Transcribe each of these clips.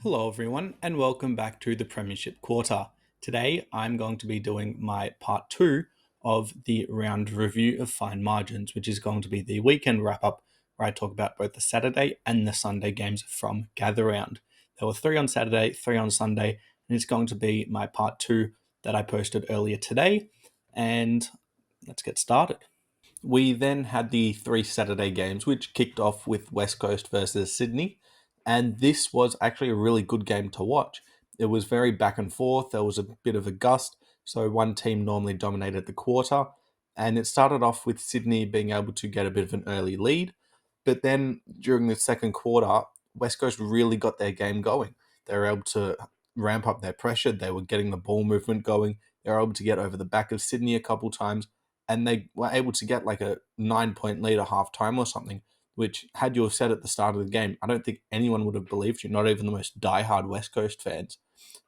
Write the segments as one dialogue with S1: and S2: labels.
S1: Hello, everyone, and welcome back to the Premiership Quarter. Today, I'm going to be doing my part two of the round review of fine margins, which is going to be the weekend wrap up where I talk about both the Saturday and the Sunday games from Gather Round. There were three on Saturday, three on Sunday, and it's going to be my part two that I posted earlier today. And let's get started. We then had the three Saturday games, which kicked off with West Coast versus Sydney. And this was actually a really good game to watch. It was very back and forth. There was a bit of a gust. So one team normally dominated the quarter. And it started off with Sydney being able to get a bit of an early lead. But then during the second quarter, West Coast really got their game going. They were able to ramp up their pressure. They were getting the ball movement going. They were able to get over the back of Sydney a couple times and they were able to get like a 9 point lead at half time or something, which, had you have said at the start of the game, I don't think anyone would have believed you, not even the most diehard West Coast fans.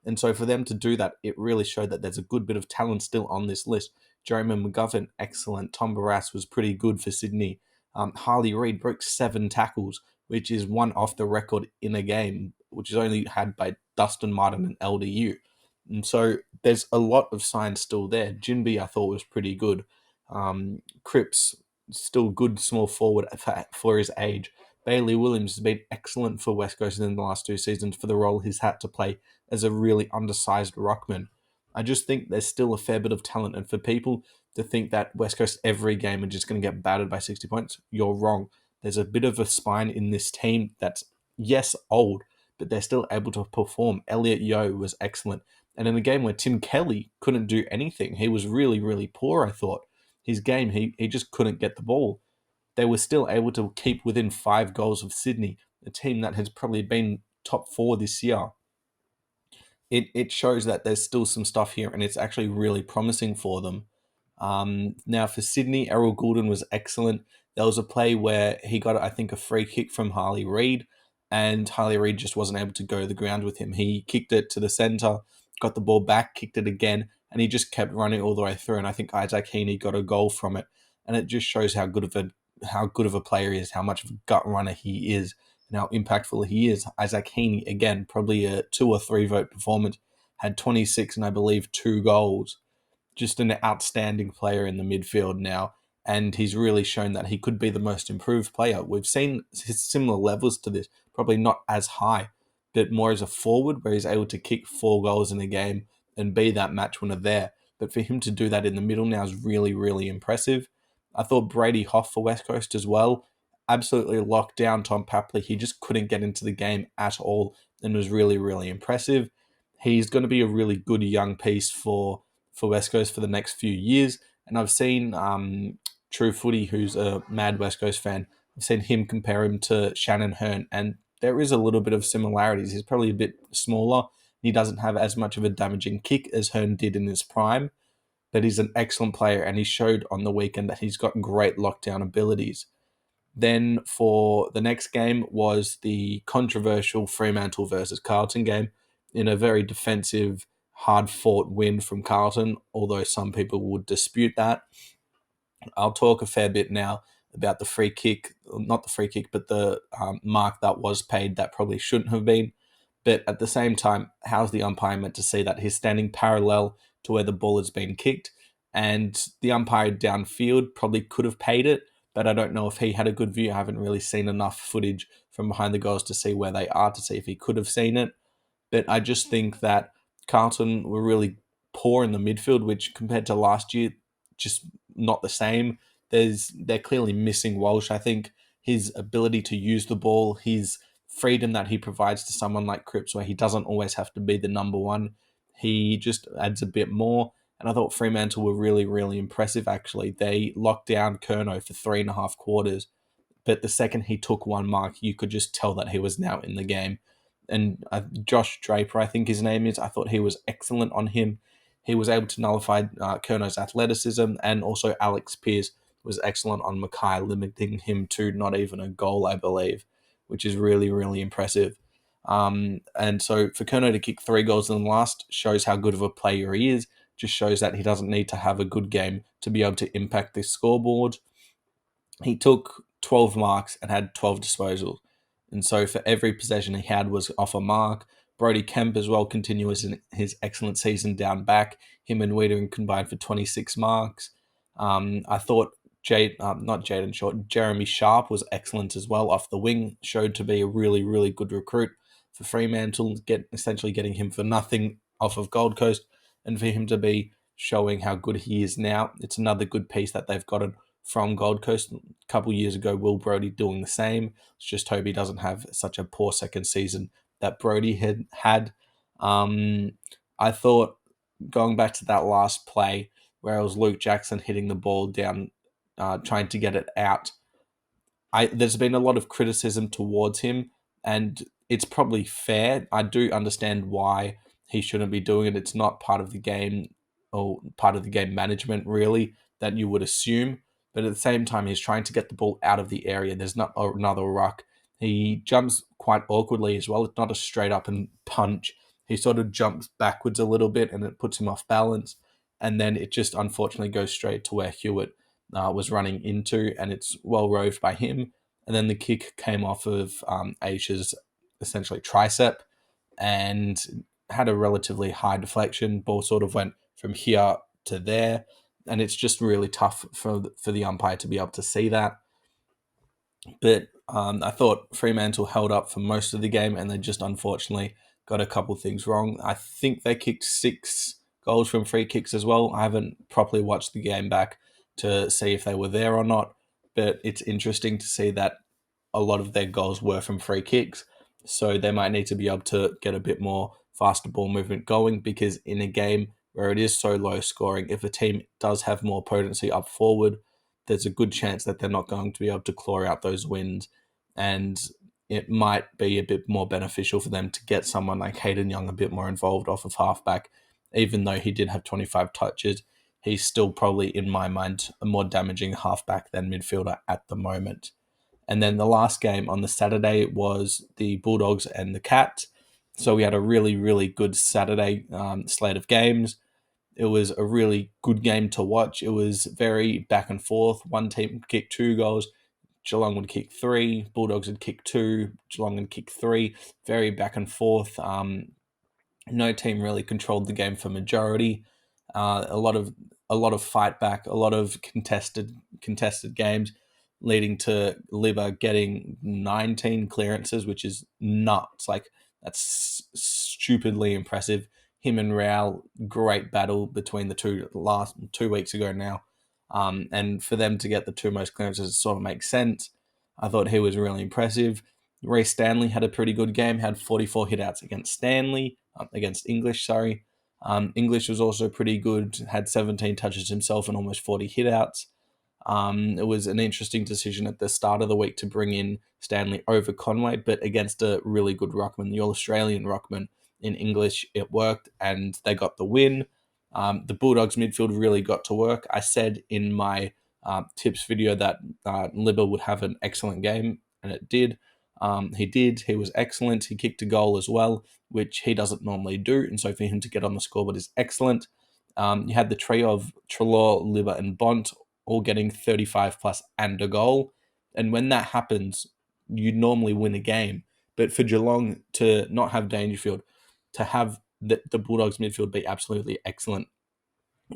S1: And so for them to do that, it really showed that there's a good bit of talent still on this list. Jeremy McGovern, excellent. Tom Barras was pretty good for Sydney. Harley Reid broke 7 tackles, which is one off the record in a game, which is only had by Dustin Martin and LDU. And so there's a lot of signs still there. Jinby, I thought, was pretty good. Cripps, still good small forward for his age. Bailey Williams has been excellent for West Coast in the last 2 seasons for the role he's had to play as a really undersized ruckman. I just think there's still a fair bit of talent, and for people to think that West Coast every game are just going to get battered by 60 points, you're wrong. There's a bit of a spine in this team that's, yes, old, but they're still able to perform. Elliot Yeo was excellent. And in a game where Tim Kelly couldn't do anything, he was really, really poor, I thought. His game, he just couldn't get the ball. They were still able to keep within 5 goals of Sydney, a team that has probably been top four this year. It shows that there's still some stuff here, and it's actually really promising for them. Now for Sydney, Errol Goulden was excellent. There was a play where he got, I think, a free kick from Harley Reid, and Harley Reid just wasn't able to go to the ground with him. He kicked it to the centre, got the ball back, kicked it again, and he just kept running all the way through. And I think Isaac Heaney got a goal from it, and it just shows how good of a player he is, how much of a gut runner he is, and how impactful he is. Isaac Heaney, again, probably a 2 or 3 vote performance, had 26 and I believe 2 goals. Just an outstanding player in the midfield now, and he's really shown that he could be the most improved player. We've seen similar levels to this, probably not as high, but more as a forward where he's able to kick 4 goals in a game and be that match winner there. But for him to do that in the middle now is really, really impressive. I thought Brady Hoff for West Coast as well absolutely locked down Tom Papley. He just couldn't get into the game at all and was really, really impressive. He's going to be a really good young piece for West Coast for the next few years. And I've seen True Footy, who's a mad West Coast fan, I've seen him compare him to Shannon Hearn, and there is a little bit of similarities. He's probably a bit smaller. He doesn't have as much of a damaging kick as Hearn did in his prime, but he's an excellent player, and he showed on the weekend that he's got great lockdown abilities. Then for the next game was the controversial Fremantle versus Carlton game in a very defensive, hard fought win from Carlton, although some people would dispute that. I'll talk a fair bit now about the free kick, not the free kick, but the mark that was paid that probably shouldn't have been. But at the same time, how's the umpire meant to see that he's standing parallel to where the ball has been kicked? And the umpire downfield probably could have paid it, but I don't know if he had a good view. I haven't really seen enough footage from behind the goals to see where they are to see if he could have seen it. But I just think that Carlton were really poor in the midfield, which compared to last year, just not the same. They're clearly missing Walsh. I think his ability to use the ball, his freedom that he provides to someone like Cripps, where he doesn't always have to be the number one, he just adds a bit more. And I thought Fremantle were really, really impressive, actually. They locked down Curnow for 3.5 quarters, but the second he took one mark, you could just tell that he was now in the game. And Josh Draper, I think his name is, I thought he was excellent on him. He was able to nullify Kernow's athleticism, and also Alex Pearce was excellent on Mackay, limiting him to not even a goal, I believe, which is really, really impressive. And so for Kerno to kick 3 goals in the last shows how good of a player he is, just shows that he doesn't need to have a good game to be able to impact this scoreboard. He took 12 marks and had 12 disposals. And so for every possession he had was off a mark. Brody Kemp as well continues in his excellent season down back. Him and Wiedering combined for 26 marks. I thought not Jaden Short, Jeremy Sharp was excellent as well off the wing. Showed to be a really, really good recruit for Fremantle, essentially getting him for nothing off of Gold Coast, and for him to be showing how good he is now. It's another good piece that they've gotten from Gold Coast. A couple years ago, Will Brodie doing the same. It's just hope he doesn't have such a poor second season that Brodie had. I thought going back to that last play where it was Luke Jackson hitting the ball down, trying to get it out. There's been a lot of criticism towards him, and it's probably fair. I do understand why he shouldn't be doing it. It's not part of the game or part of the game management, really, that you would assume. But at the same time, he's trying to get the ball out of the area. There's not another ruck. He jumps quite awkwardly as well. It's not a straight up and punch. He sort of jumps backwards a little bit, and it puts him off balance. And then it just unfortunately goes straight to where Hewitt was running into, and it's well roved by him. And then the kick came off of Aisha's essentially tricep and had a relatively high deflection. Ball sort of went from here to there, and it's just really tough for the umpire to be able to see that. But I thought Fremantle held up for most of the game, and they just unfortunately got a couple things wrong. I think they kicked 6 goals from free kicks as well. I haven't properly watched the game back to see if they were there or not, but it's interesting to see that a lot of their goals were from free kicks. So they might need to be able to get a bit more faster ball movement going, because in a game where it is so low scoring, if a team does have more potency up forward, there's a good chance that they're not going to be able to claw out those wins. And it might be a bit more beneficial for them to get someone like Hayden Young a bit more involved off of halfback. Even though he did have 25 touches, he's still probably, in my mind, a more damaging halfback than midfielder at the moment. And then the last game on the Saturday was the Bulldogs and the Cats. So we had a really, really good Saturday slate of games. It was a really good game to watch. It was very back and forth. One team would kick 2 goals, Geelong would kick 3, Bulldogs would kick 2, Geelong would kick 3. Very back and forth. No team really controlled the game for majority. A lot of fight back, a lot of contested games, leading to Libba getting 19 clearances, which is nuts. Like, that's stupidly impressive. Him and Rao, great battle between the two last 2 weeks ago now. And for them to get the 2 most clearances sort of makes sense. I thought he was really impressive. Ray Stanley had a pretty good game, had 44 hitouts against English, sorry. English was also pretty good, had 17 touches himself and almost 40 hitouts. It was an interesting decision at the start of the week to bring in Stanley over Conway, but against a really good ruckman, the All-Australian ruckman in English, it worked and they got the win. The Bulldogs midfield really got to work. I said in my tips video that Libba would have an excellent game, and it did. He did. He was excellent. He kicked a goal as well, which he doesn't normally do, and so for him to get on the scoreboard is excellent. You had the trio of Treloar, Libba, and Bont all getting 35 plus and a goal, and when that happens, you normally win a game. But for Geelong to not have Dangerfield, to have the Bulldogs midfield be absolutely excellent,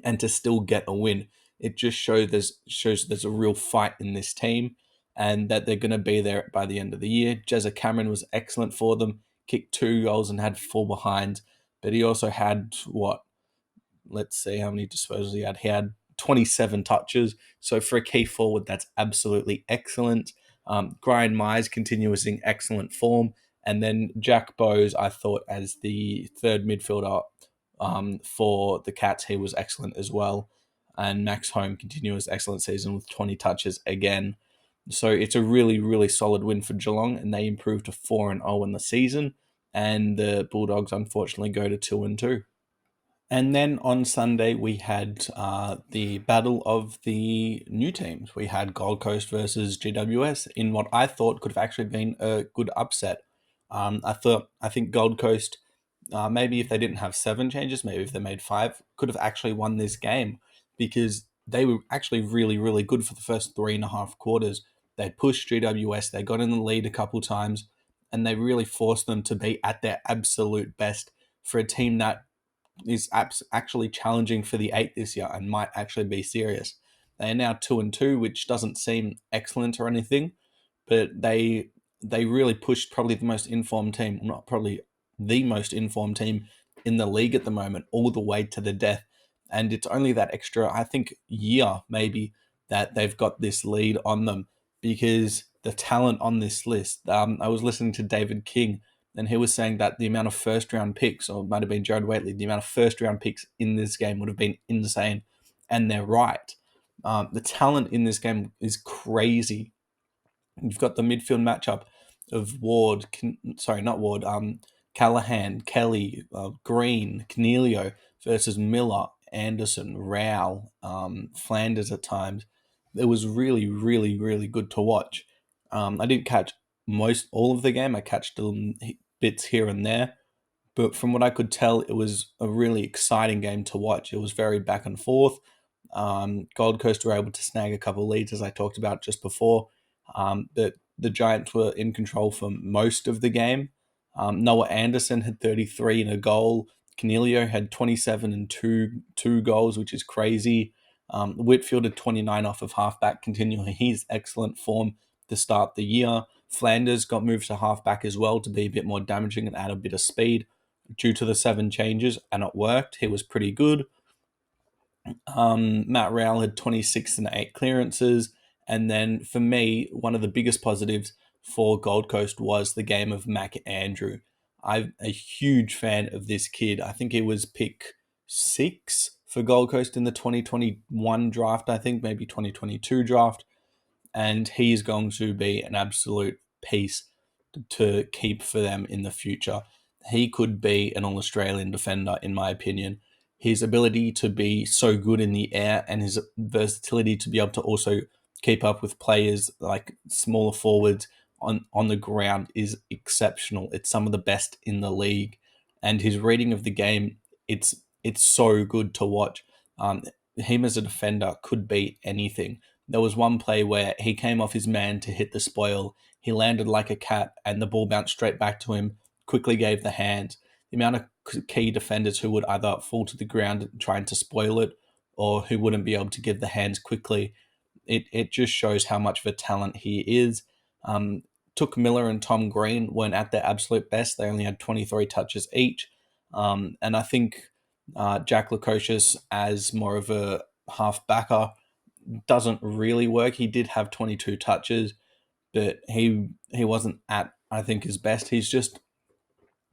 S1: and to still get a win, it just shows there's a real fight in this team, and that they're going to be there by the end of the year. Jezza Cameron was excellent for them, kicked 2 goals and had 4 behind, but he also had let's see how many disposals he had. He had 27 touches. So for a key forward, that's absolutely excellent. Brian Myers continues in excellent form. And then Jack Bowes, I thought, as the third midfielder for the Cats, he was excellent as well. And Max Home continues excellent season with 20 touches again. So it's a really, really solid win for Geelong, and they improved to 4-0 in the season. And the Bulldogs, unfortunately, go to 2-2. And then on Sunday, we had the battle of the new teams. We had Gold Coast versus GWS in what I thought could have actually been a good upset. I think Gold Coast, maybe if they didn't have 7 changes, maybe if they made 5, could have actually won this game, because they were actually really, really good for the first 3.5 quarters. They pushed GWS, they got in the lead a couple times, and they really forced them to be at their absolute best for a team that is actually challenging for the eight this year and might actually be serious. They are now 2-2, which doesn't seem excellent or anything, but they really pushed probably the most informed team, not probably the most informed team in the league at the moment, all the way to the death. And it's only that extra, I think, year maybe that they've got this lead on them because the talent on this list. I was listening to David King, and he was saying that the amount of first round picks, or it might have been Jared Waitley, the amount of first round picks in this game would have been insane. And they're right. The talent in this game is crazy. You've got the midfield matchup of not Ward, Callahan, Kelly, Green, Canelio versus Miller, Anderson, Rowell, Flanders at times. It was really, really, really good to watch. I didn't catch all of the game. I catched bits here and there, but from what I could tell, it was a really exciting game to watch. It was very back and forth. Gold Coast were able to snag a couple of leads, as I talked about just before. But the Giants were in control for most of the game. Noah Anderson had 33 and a goal. Canelio had 27 and two goals, which is crazy. Whitfield had 29 off of halfback, continuing his excellent form to start the year. Flanders got moved to halfback as well to be a bit more damaging and add a bit of speed due to the 7 changes, and it worked. He was pretty good. Matt Rowell had 26 and 8 clearances. And then for me, one of the biggest positives for Gold Coast was the game of Mac Andrew. I'm a huge fan of this kid. I think he was pick 6 for Gold Coast in the 2021 draft, I think, maybe 2022 draft. And he is going to be an absolute piece to keep for them in the future. He could be an All Australian defender, in my opinion. His ability to be so good in the air and his versatility to be able to also keep up with players like smaller forwards on the ground is exceptional. It's some of the best in the league, and his reading of the game, it's so good to watch. Him as a defender could beat anything. There was one play where he came off his man to hit the spoil. He landed like a cat, and the ball bounced straight back to him. Quickly gave the hands. The amount of key defenders who would either fall to the ground trying to spoil it, or who wouldn't be able to give the hands quickly. It just shows how much of a talent he is. Took Miller and Tom Green weren't at their absolute best. They only had 23 touches each. And I think Jack Lukosius as more of a half backer doesn't really work. He did have 22 touches, but he wasn't at, I think, his best. He's just,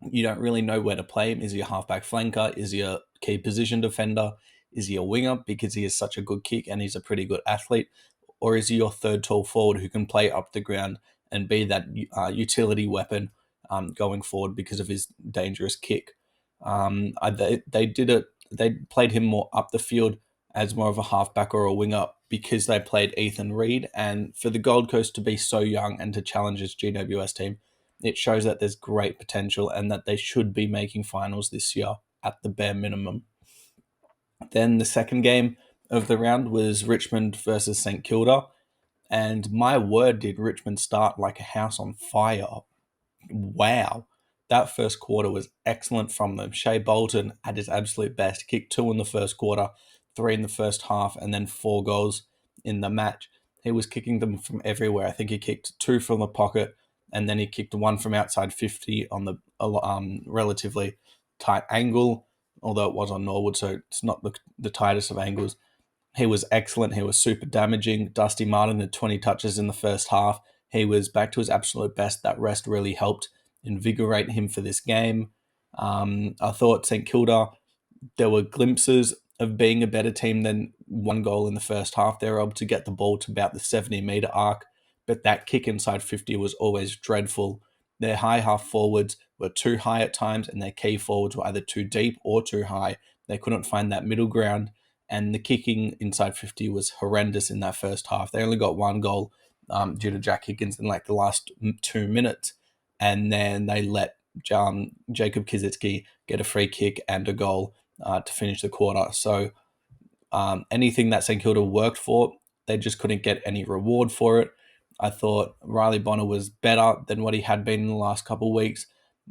S1: you don't really know where to play him. Is he a halfback flanker? Is he a key position defender? Is he a winger because he is such a good kick and he's a pretty good athlete? Or is he your third tall forward who can play up the ground and be that utility weapon going forward because of his dangerous kick? They did it. They played him more up the field as more of a halfback or a winger because they played Ethan Reid. And for the Gold Coast to be so young and to challenge this GWS team, it shows that there's great potential and that they should be making finals this year at the bare minimum. Then the second game of the round was Richmond versus St Kilda. And my word, did Richmond start like a house on fire. Wow. That first quarter was excellent from them. Shea Bolton at his absolute best. Kicked 2 in the first quarter, 3 in the first half, and then 4 goals in the match. He was kicking them from everywhere. I think he kicked 2 from the pocket, and then he kicked 1 from outside 50 on the relatively tight angle, although it was on Norwood, so it's not the tightest of angles. He was excellent. He was super damaging. Dusty Martin had 20 touches in the first half. He was back to his absolute best. That rest really helped invigorate him for this game. I thought St Kilda, there were glimpses of being a better team than 1 goal in the first half. They were able to get the ball to about the 70-meter arc, but that kick inside 50 was always dreadful. Their high half forwards were too high at times, and their key forwards were either too deep or too high. They couldn't find that middle ground, and the kicking inside 50 was horrendous in that first half. They only got 1 goal due to Jack Higgins in like the last 2 minutes, and then they let Jacob Kizitsky get a free kick and a goal to finish the quarter. So anything that St Kilda worked for, they just couldn't get any reward for it. I thought Riley Bonner was better than what he had been in the last couple of weeks.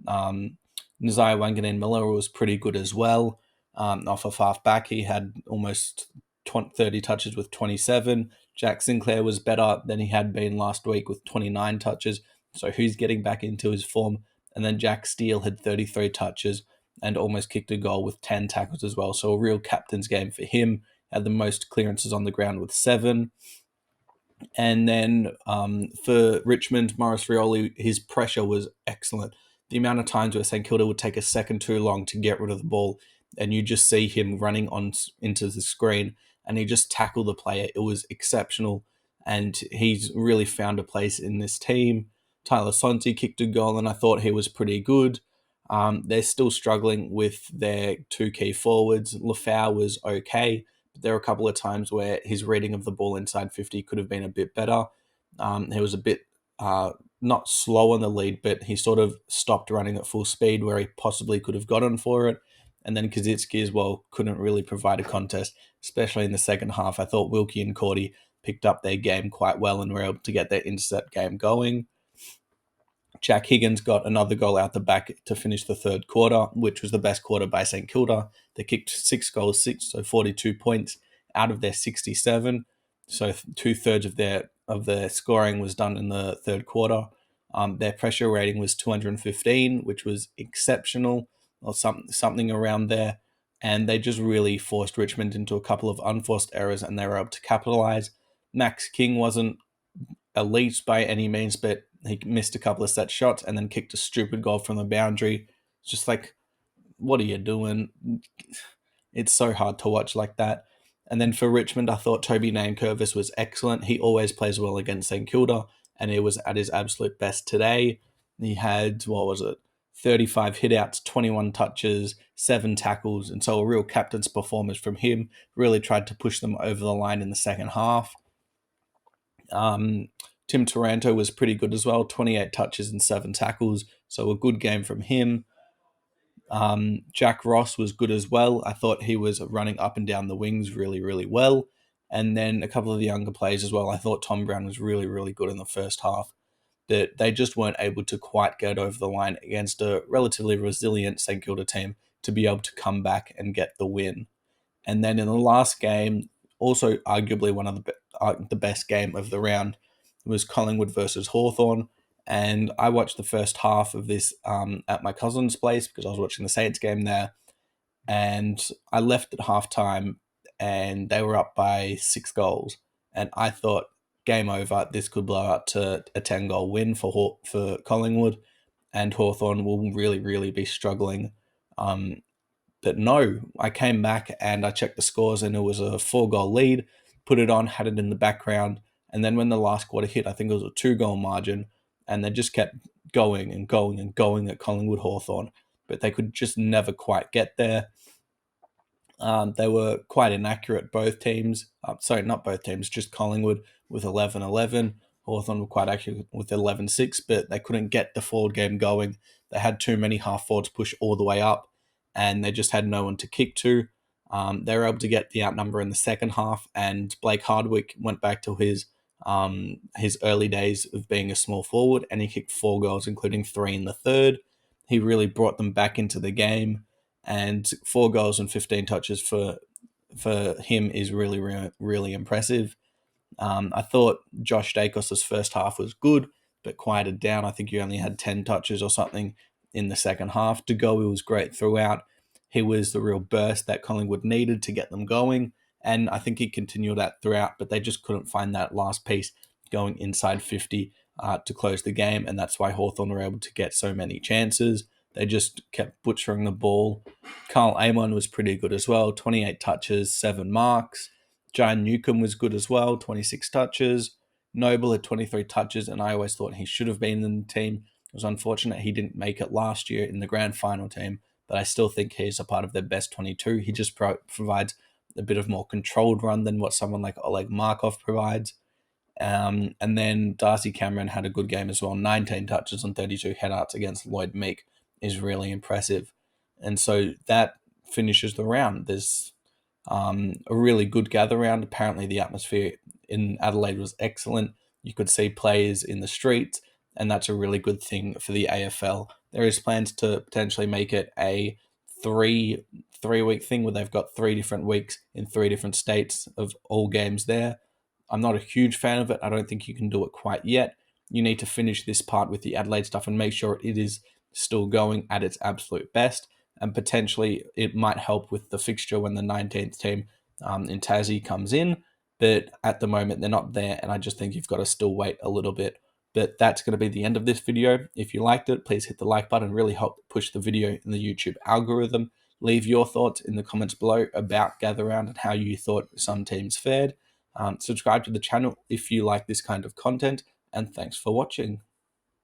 S1: Nasiah Wanganeen Miller was pretty good as well. Off of half back, he had almost 30 touches with 27. Jack Sinclair was better than he had been last week with 29 touches. So he's getting back into his form. And then Jack Steele had 33 touches and almost kicked a goal with 10 tackles as well. So a real captain's game for him. Had the most clearances on the ground with 7. And then for Richmond, Maurice Rioli, his pressure was excellent. The amount of times where St Kilda would take a second too long to get rid of the ball, and you just see him running on into the screen, and he just tackled the player. It was exceptional, and he's really found a place in this team. Tyler Sonti kicked a goal, and I thought he was pretty good. They're still struggling with their 2 key forwards. Lafau was okay. There were a couple of times where his reading of the ball inside 50 could have been a bit better. He was a bit not slow on the lead, but he sort of stopped running at full speed where he possibly could have gotten for it. And then Kaczynski as well couldn't really provide a contest, especially in the second half. I thought Wilkie and Cordy picked up their game quite well and were able to get their intercept game going. Jack Higgins got another goal out the back to finish the third quarter, which was the best quarter by St Kilda. They kicked 6 goals, so 42 points out of their 67. So 2/3 of their scoring was done in the third quarter. Their pressure rating was 215, which was exceptional, or something around there. And they just really forced Richmond into a couple of unforced errors, and they were able to capitalize. Max King wasn't elite by any means, but he missed a couple of set shots and then kicked a stupid goal from the boundary. It's just like, what are you doing? It's so hard to watch like that. And then for Richmond, I thought Toby Nankervis was excellent. He always plays well against St Kilda, and he was at his absolute best today. He had, 35 hitouts, 21 touches, 7 tackles, and so a real captain's performance from him. Really tried to push them over the line in the second half. Tim Taranto was pretty good as well, 28 touches and 7 tackles, so a good game from him. Jack Ross was good as well. I thought he was running up and down the wings really, really well. And then a couple of the younger players as well. I thought Tom Brown was really, really good in the first half. That they just weren't able to quite get over the line against a relatively resilient St Kilda team to be able to come back and get the win. And then in the last game, also arguably one of the best game of the round, was Collingwood versus Hawthorn. And I watched the first half of this at my cousin's place because I was watching the Saints game there. And I left at halftime and they were up by 6 goals. And I thought, game over, this could blow out to a 10-goal win for Collingwood. And Hawthorn will really, really be struggling. But no, I came back and I checked the scores and it was a 4-goal lead, put it on, had it in the background. And then when the last quarter hit, I think it was a 2-goal margin. And they just kept going and going and going at Collingwood Hawthorn. But they could just never quite get there. They were quite inaccurate, both teams. Sorry, not both teams, just Collingwood with 11-11. Hawthorn were quite accurate with 11-6, but they couldn't get the forward game going. They had too many half forwards push all the way up, and they just had no one to kick to. They were able to get the outnumber in the second half, and Blake Hardwick went back to his early days of being a small forward, and he kicked 4 goals, including 3 in the third. He really brought them back into the game, and 4 goals and 15 touches for him is really, really, really impressive. I thought Josh Dacos' first half was good, but quieted down. I think he only had 10 touches or something in the second half. To go, he was great throughout. He was the real burst that Collingwood needed to get them going, and I think he continued that throughout, but they just couldn't find that last piece going inside 50 to close the game, and that's why Hawthorn were able to get so many chances. They just kept butchering the ball. Carl Amon was pretty good as well, 28 touches, 7 marks. John Newcomb was good as well, 26 touches. Noble had 23 touches, and I always thought he should have been in the team. It was unfortunate he didn't make it last year in the grand final team, but I still think he's a part of their best 22. He just provides a bit of more controlled run than what someone like Oleg Markov provides. And then Darcy Cameron had a good game as well, 19 touches and 32 headouts against Lloyd Meek is really impressive. And so that finishes the round. There's a really good gather round. Apparently the atmosphere in Adelaide was excellent. you could see players in the streets, and that's a really good thing for the AFL. There is plans to potentially make it a three week thing where they've got 3 different weeks in 3 different states of all games there. I'm not a huge fan of it. I don't think you can do it quite yet. You need to finish this part with the Adelaide stuff and make sure it is still going at its absolute best. And potentially it might help with the fixture when the 19th team in Tassie comes in. But at the moment, they're not there. And I just think you've got to still wait a little bit. But that's going to be the end of this video. If you liked it, please hit the like button. Really help push the video in the YouTube algorithm. Leave your thoughts in the comments below about Gather Round and how you thought some teams fared. Subscribe to the channel if you like this kind of content, and thanks for watching.